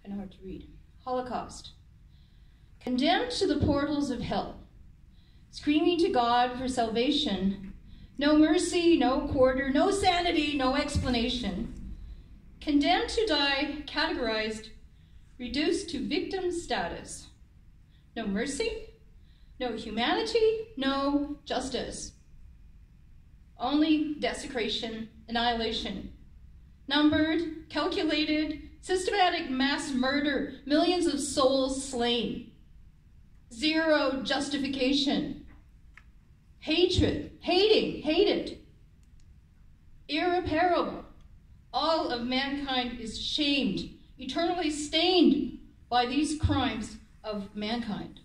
kind of hard to read. Holocaust. Condemned to the portals of hell, screaming to God for salvation, no mercy, no quarter, no sanity, no explanation. Condemned to die, categorized, reduced to victim status. No mercy, no humanity, no justice. Only desecration, annihilation. Numbered, calculated, systematic mass murder, millions of souls slain. Zero justification. Hatred, hated. Irreparable. All of mankind is shamed, eternally stained by these crimes of mankind.